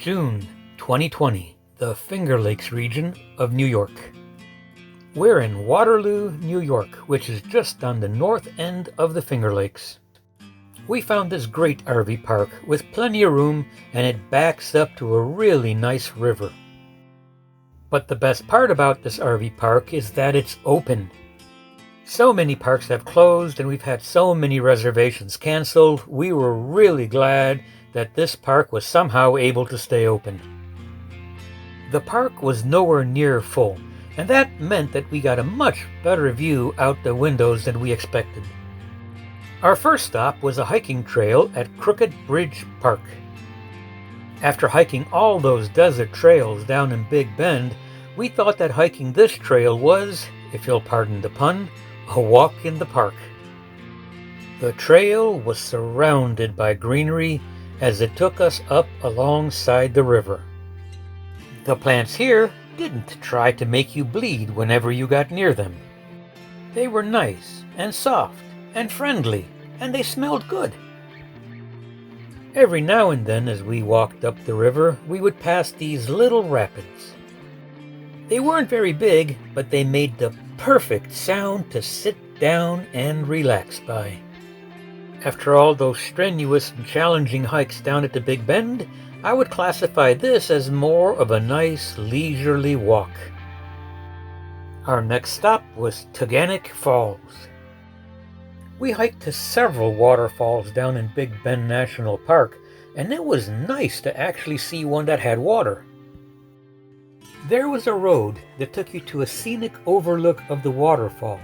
June 2020, the Finger Lakes region of New York. We're in Waterloo, New York, which is just on the north end of the Finger Lakes. We found this great RV park with plenty of room, and it backs up to a really nice river. But the best part about this RV park is that it's open. So many parks have closed and we've had so many reservations canceled, we were really glad that this park was somehow able to stay open. The park was nowhere near full, and that meant that we got a much better view out the windows than we expected. Our first stop was a hiking trail at Crooked Bridge Park. After hiking all those desert trails down in Big Bend, we thought that hiking this trail was, if you'll pardon the pun, a walk in the park. The trail was surrounded by greenery as it took us up alongside the river. The plants here didn't try to make you bleed whenever you got near them. They were nice and soft and friendly, and they smelled good. Every now and then as we walked up the river, we would pass these little rapids. They weren't very big, but they made the perfect sound to sit down and relax by. After all those strenuous and challenging hikes down at the Big Bend, I would classify this as more of a nice leisurely walk. Our next stop was Taughannock Falls. We hiked to several waterfalls down in Big Bend National Park, and it was nice to actually see one that had water. There was a road that took you to a scenic overlook of the waterfall,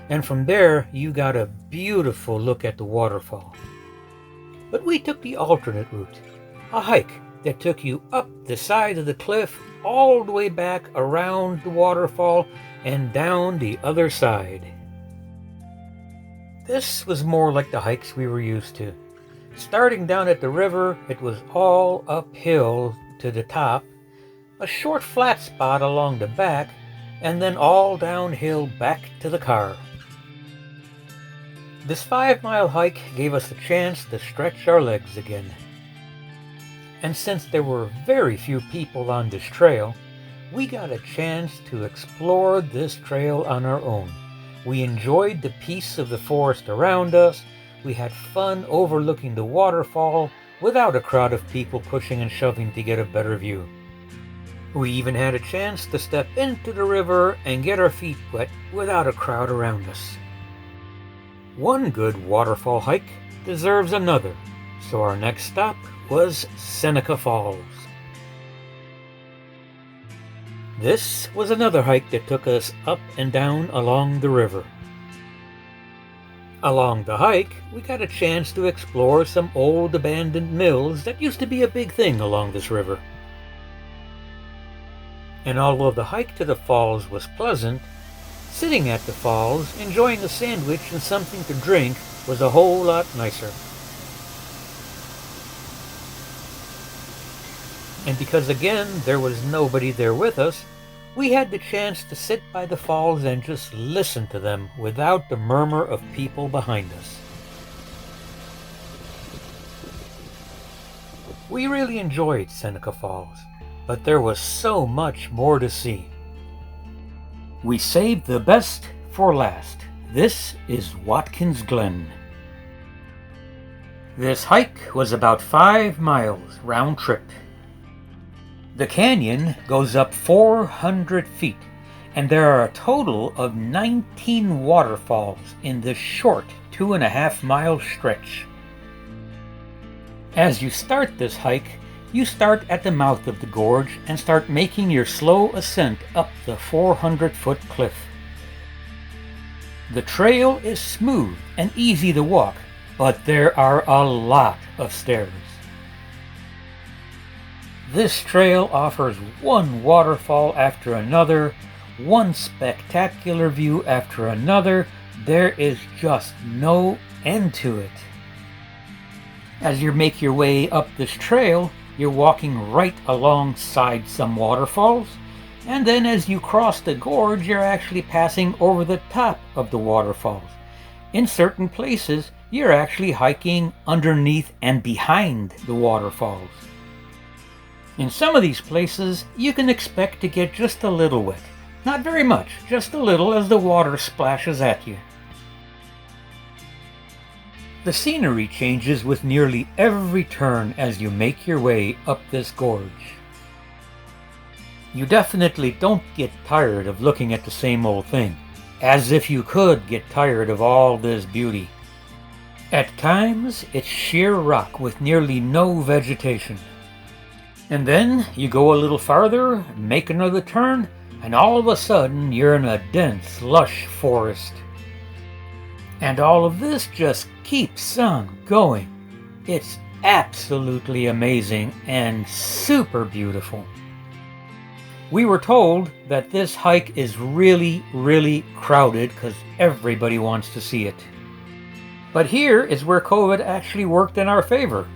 and from there you got a beautiful look at the waterfall. But we took the alternate route, a hike that took you up the side of the cliff all the way back around the waterfall and down the other side. This was more like the hikes we were used to. Starting down at the river, it was all uphill to the top, a short flat spot along the back, and then all downhill back to the car. This 5-mile hike gave us a chance to stretch our legs again. And since there were very few people on this trail, we got a chance to explore this trail on our own. We enjoyed the peace of the forest around us. We had fun overlooking the waterfall without a crowd of people pushing and shoving to get a better view. We even had a chance to step into the river and get our feet wet without a crowd around us. One good waterfall hike deserves another, so our next stop was Seneca Falls. This was another hike that took us up and down along the river. Along the hike, we got a chance to explore some old abandoned mills that used to be a big thing along this river. And although the hike to the falls was pleasant, sitting at the falls, enjoying a sandwich and something to drink was a whole lot nicer. And because again there was nobody there with us, we had the chance to sit by the falls and just listen to them without the murmur of people behind us. We really enjoyed Seneca Falls, but there was so much more to see. We saved the best for last. This is Watkins Glen. This hike was about 5 miles round trip. The canyon goes up 400 feet, and there are a total of 19 waterfalls in this short 2.5-mile stretch. As you start this hike, you start at the mouth of the gorge and start making your slow ascent up the 400-foot cliff. The trail is smooth and easy to walk, but there are a lot of stairs. This trail offers one waterfall after another, one spectacular view after another. There is just no end to it. As you make your way up this trail, you're walking right alongside some waterfalls, and then as you cross the gorge, you're actually passing over the top of the waterfalls. In certain places, you're actually hiking underneath and behind the waterfalls. In some of these places, you can expect to get just a little wet. Not very much, just a little as the water splashes at you. The scenery changes with nearly every turn as you make your way up this gorge. You definitely don't get tired of looking at the same old thing, as if you could get tired of all this beauty. At times, it's sheer rock with nearly no vegetation. And then you go a little farther, make another turn, and all of a sudden you're in a dense, lush forest. And all of this just keeps on going. It's absolutely amazing and super beautiful. We were told that this hike is really crowded because everybody wants to see it. But here is where COVID actually worked in our favor.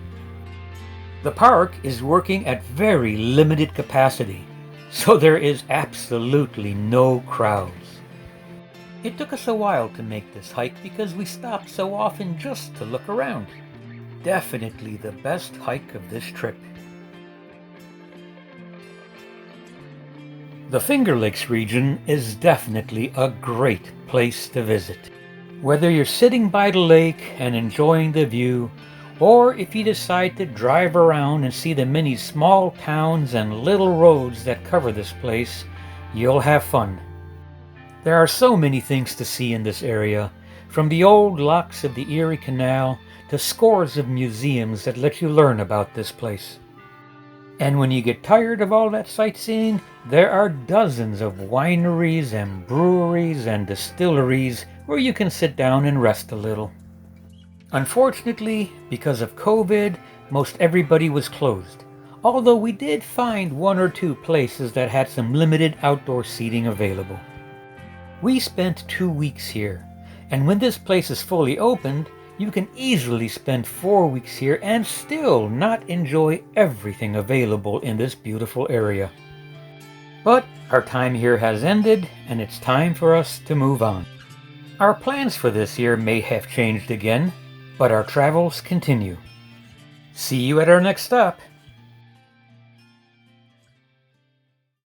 The park is working at very limited capacity, so there is absolutely no crowds. It took us a while to make this hike because we stopped so often just to look around. Definitely the best hike of this trip. The Finger Lakes region is definitely a great place to visit. Whether you're sitting by the lake and enjoying the view, or if you decide to drive around and see the many small towns and little roads that cover this place, you'll have fun. There are so many things to see in this area, from the old locks of the Erie Canal to scores of museums that let you learn about this place. And when you get tired of all that sightseeing, there are dozens of wineries and breweries and distilleries where you can sit down and rest a little. Unfortunately, because of COVID, most everybody was closed, although we did find one or two places that had some limited outdoor seating available. We spent 2 weeks here, and when this place is fully opened, you can easily spend 4 weeks here and still not enjoy everything available in this beautiful area. But our time here has ended, and it's time for us to move on. Our plans for this year may have changed again, but our travels continue. See you at our next stop.